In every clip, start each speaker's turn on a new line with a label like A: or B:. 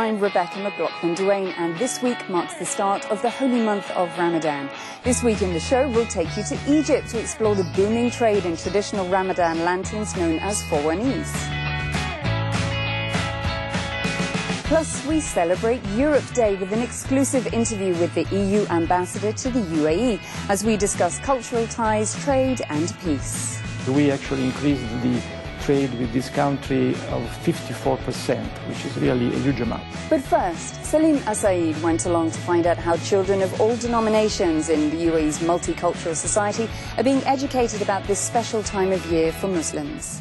A: I'm Rebecca McLaughlin-Duane, and this week marks the start of the Holy Month of Ramadan. This week in the show, we'll take you to Egypt to explore the booming trade in traditional Ramadan lanterns known as fawanees. Plus, we celebrate Europe Day with an exclusive interview with the EU ambassador to the UAE as we discuss cultural ties, trade and peace.
B: We actually increased the trade with this country of 54%, which is really a huge amount.
A: But first, Salim Asaid went along to find out how children of all denominations in the UAE's multicultural society are being educated about this special time of year for Muslims.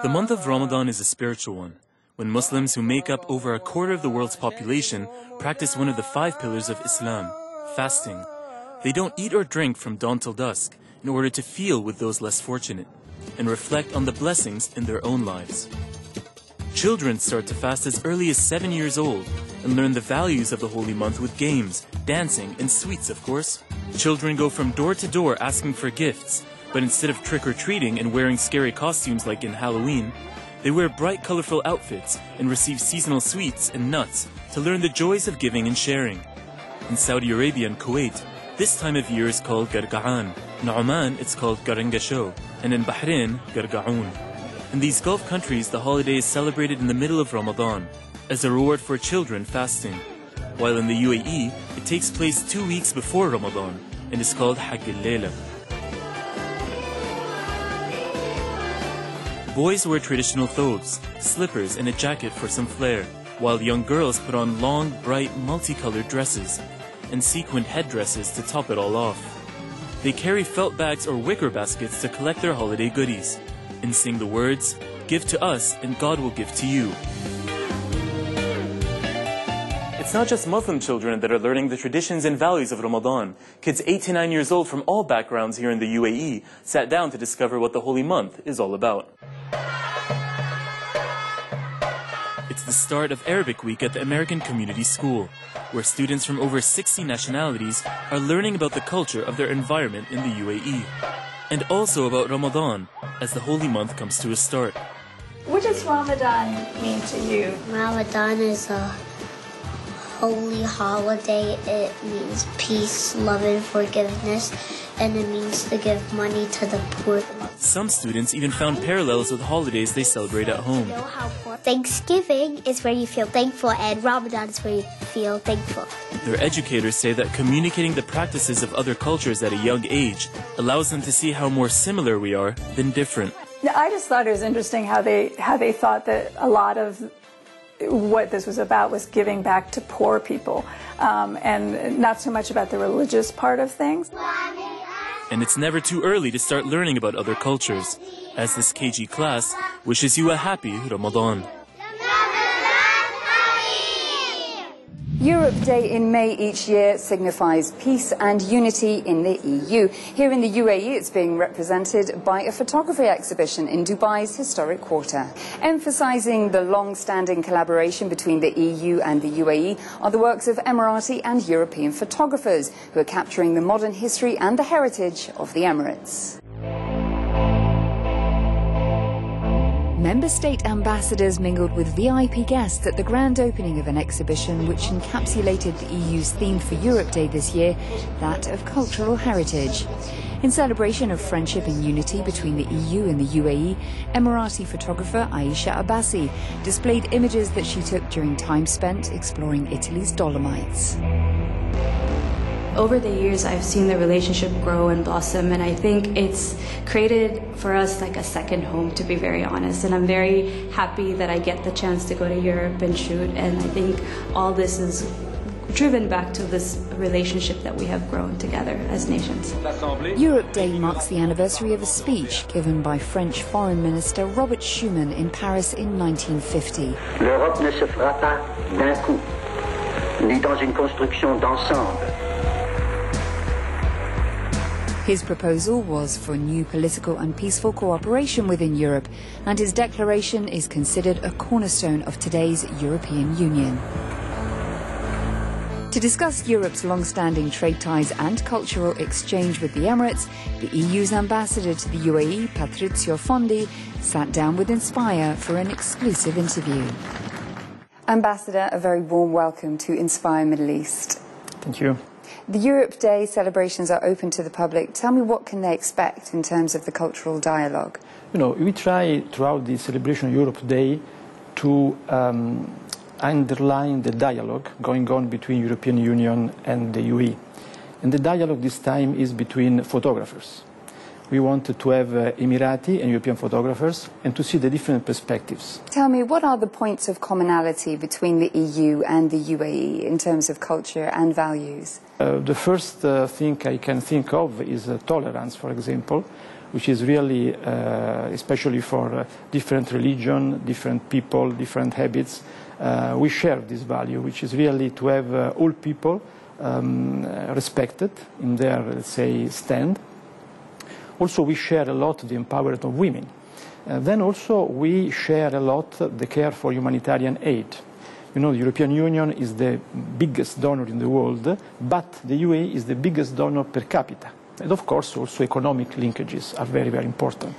C: The month of Ramadan is a spiritual one, when Muslims who make up over a quarter of the world's population practice one of the 5 pillars of Islam, fasting. They don't eat or drink from dawn till dusk in order to feel with those less fortunate and reflect on the blessings in their own lives. Children start to fast as early as 7 years old and learn the values of the holy month with games, dancing, and sweets, of course. Children go from door to door asking for gifts, but instead of trick-or-treating and wearing scary costumes like in Halloween, they wear bright, colorful outfits and receive seasonal sweets and nuts to learn the joys of giving and sharing. In Saudi Arabia and Kuwait, this time of year is called Garga'an. In Oman, it's called Garangasho, and in Bahrain, Garga'un. In these Gulf countries, the holiday is celebrated in the middle of Ramadan as a reward for children fasting, while in the UAE, it takes place 2 weeks before Ramadan and is called Hajj al-Layla. Boys wear traditional thobes, slippers, and a jacket for some flair, while young girls put on long, bright, multicolored dresses and sequined headdresses to top it all off. They carry felt bags or wicker baskets to collect their holiday goodies and sing the words, "Give to us and God will give to you." It's not just Muslim children that are learning the traditions and values of Ramadan. Kids 8 to 9 years old from all backgrounds here in the UAE sat down to discover what the holy month is all about. It's the start of Arabic Week at the American Community School, where students from over 60 nationalities are learning about the culture of their environment in the UAE, and also about Ramadan as the holy month comes to a start.
D: What does Ramadan mean to you?
E: Ramadan is a holy holiday. It means peace, love, and forgiveness, and it means to give money to the poor.
C: Some students even found parallels with holidays they celebrate at home.
E: Thanksgiving is where you feel thankful, and Ramadan is where you feel thankful.
C: Their educators say that communicating the practices of other cultures at a young age allows them to see how more similar we are than different.
D: I just thought it was interesting how they thought that a lot of what this was about was giving back to poor people, and not so much about the religious part of things.
C: And it's never too early to start learning about other cultures, as this KG class wishes you a happy Ramadan.
A: Europe Day in May each year signifies peace and unity in the EU. Here in the UAE, it's being represented by a photography exhibition in Dubai's historic quarter. Emphasizing the long-standing collaboration between the EU and the UAE are the works of Emirati and European photographers who are capturing the modern history and the heritage of the Emirates. Member state ambassadors mingled with VIP guests at the grand opening of an exhibition which encapsulated the EU's theme for Europe Day this year, that of cultural heritage. In celebration of friendship and unity between the EU and the UAE, Emirati photographer Aisha Abbasi displayed images that she took during time spent exploring Italy's Dolomites.
F: Over the years, I've seen the relationship grow and blossom, and I think it's created for us like a second home, to be very honest. And I'm very happy that I get the chance to go to Europe and shoot, and I think all this is driven back to this relationship that we have grown together as nations.
A: Europe Day marks the anniversary of a speech given by French Foreign Minister Robert Schuman in Paris in 1950.
G: L'Europe ne se fera pas d'un coup, ni dans une construction d'ensemble.
A: His proposal was for new political and peaceful cooperation within Europe, and his declaration is considered a cornerstone of today's European Union. To discuss Europe's long-standing trade ties and cultural exchange with the Emirates, the EU's ambassador to the UAE, Patrizio Fondi, sat down with Inspire for an exclusive interview. Ambassador, a very warm welcome to Inspire Middle East.
B: Thank you.
A: The Europe Day celebrations are open to the public. Tell me, what can they expect in terms of the cultural dialogue?
B: You know, we try throughout the celebration of Europe Day to underline the dialogue going on between European Union and the UAE. And the dialogue this time is between photographers. We wanted to have Emirati and European photographers and to see the different perspectives.
A: Tell me, what are the points of commonality between the EU and the UAE in terms of culture and values?
B: The first thing I can think of is tolerance, for example, which is really, especially for different religion, different people, different habits. We share this value, which is really to have all people respected in their, let's say, stand. Also, we share a lot the empowerment of women. Then also, we share a lot the care for humanitarian aid. You know, the European Union is the biggest donor in the world, but the UAE is the biggest donor per capita. And of course, also economic linkages are very, very important.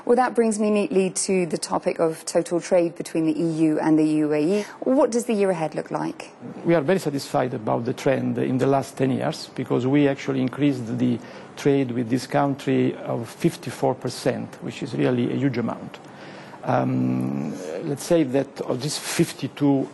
A: Well, that brings me neatly to the topic of total trade between the EU and the UAE. What does the year ahead look like?
B: We are very satisfied about the trend in the last 10 years because we actually increased the trade with this country of 54%, which is really a huge amount. Let's say that of this 52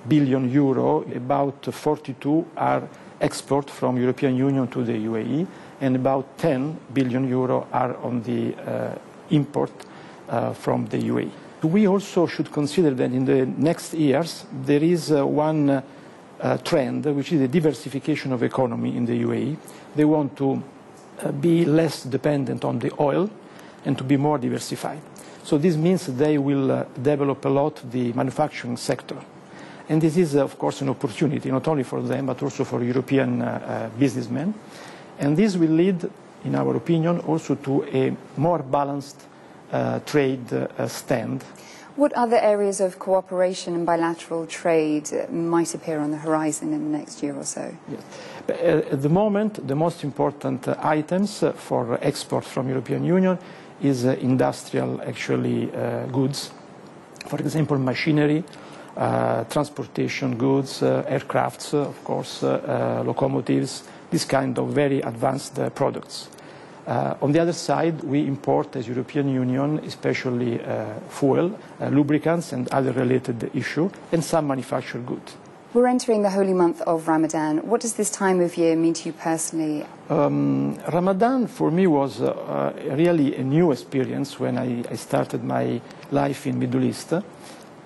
B: billion euro, about 42 are export from European Union to the UAE, and about 10 billion euro are on the import from the UAE. We also should consider that in the next years there is one trend, which is the diversification of economy in the UAE. They want to be less dependent on the oil and to be more diversified. So this means they will develop a lot the manufacturing sector. And this is, of course, an opportunity, not only for them, but also for European businessmen. And this will lead, in our opinion, also to a more balanced trade stand.
A: What other areas of cooperation and bilateral trade might appear on the horizon in the next year or so?
B: Yes. At the moment, the most important items for export from European Union is industrial, actually, goods. For example, machinery, transportation goods, aircrafts, of course, locomotives, this kind of very advanced products. On the other side, we import as European Union, especially fuel, lubricants and other related issues, and some manufactured goods.
A: We're entering the Holy Month of Ramadan. What does this time of year mean to you personally?
B: Ramadan for me was really a new experience when I started my life in Middle East.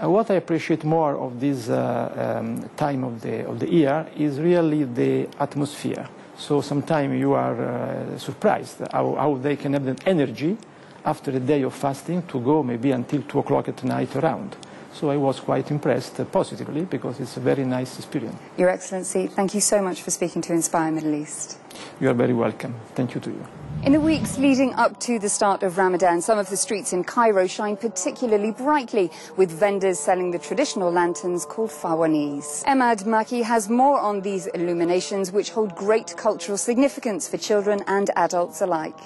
B: What I appreciate more of this time of the year is really the atmosphere. So sometimes you are surprised how they can have the energy after a day of fasting to go maybe until 2 o'clock at night around. So I was quite impressed positively because it's a very nice experience.
A: Your Excellency, thank you so much for speaking to Inspire Middle East.
B: You are very welcome. Thank you to you.
A: In the weeks leading up to the start of Ramadan, some of the streets in Cairo shine particularly brightly, with vendors selling the traditional lanterns called fawanees. Emad Maki has more on these illuminations, which hold great cultural significance for children and adults alike.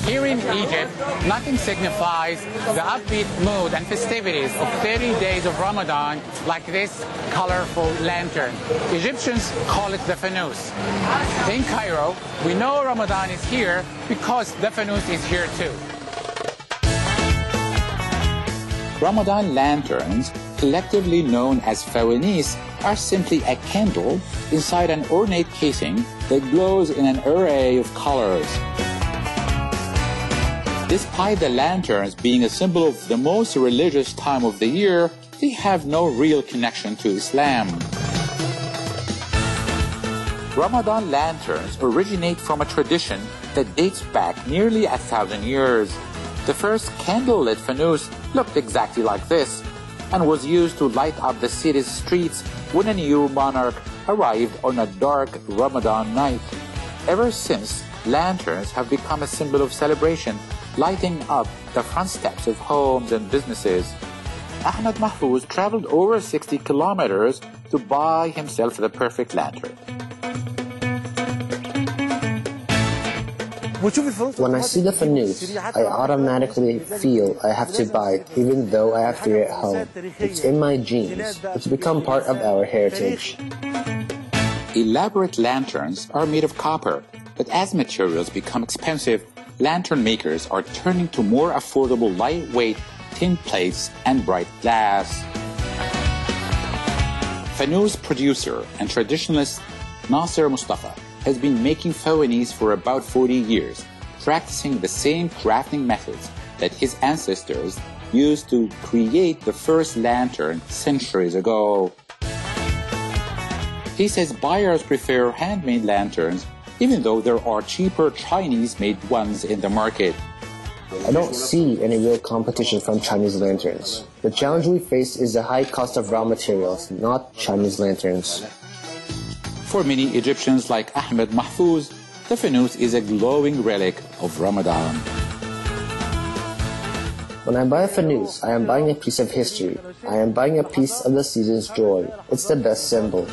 H: Here in Egypt, nothing signifies the upbeat mood and festivities of 30 days of Ramadan like this colorful lantern. Egyptians call it the fawanees. In Cairo, we know Ramadan is here because the fawanees is here too. Ramadan lanterns, collectively known as fawanees, are simply a candle inside an ornate casing that glows in an array of colors. Despite the lanterns being a symbol of the most religious time of the year, they have no real connection to Islam. Ramadan lanterns originate from a tradition that dates back nearly 1,000 years. The first candle-lit fawanees looked exactly like this and was used to light up the city's streets when a new monarch arrived on a dark Ramadan night. Ever since, lanterns have become a symbol of celebration, lighting up the front steps of homes and businesses. Ahmed Mahfouz traveled over 60 kilometers to buy himself the perfect lantern.
I: When I see the fawanees, I automatically feel I have to buy it, even though I have three at home. It's in my genes. It's become part of our heritage.
H: Elaborate lanterns are made of copper, but as materials become expensive, lantern makers are turning to more affordable lightweight tin plates and bright glass. Fawanees producer and traditionalist Nasser Mustafa has been making fawanees for about 40 years, practicing the same crafting methods that his ancestors used to create the first lantern centuries ago. He says buyers prefer handmade lanterns, even though there are cheaper Chinese-made ones in the market.
I: I don't see any real competition from Chinese lanterns. The challenge we face is the high cost of raw materials, not Chinese lanterns.
H: For many Egyptians like Ahmed Mahfouz, the fawanees is a glowing relic of Ramadan.
I: When I buy a fawanees, I am buying a piece of history. I am buying a piece of the season's joy. It's the best symbol.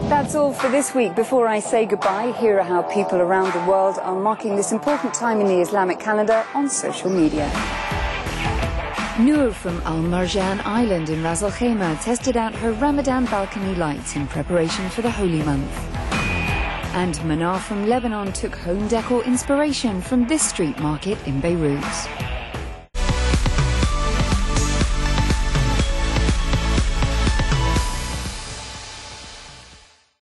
A: That's all for this week. Before I say goodbye, here are how people around the world are marking this important time in the Islamic calendar on social media. Noor from Al Marjan Island in Ras Al Khaimah tested out her Ramadan balcony lights in preparation for the Holy Month. And Manar from Lebanon took home decor inspiration from this street market in Beirut.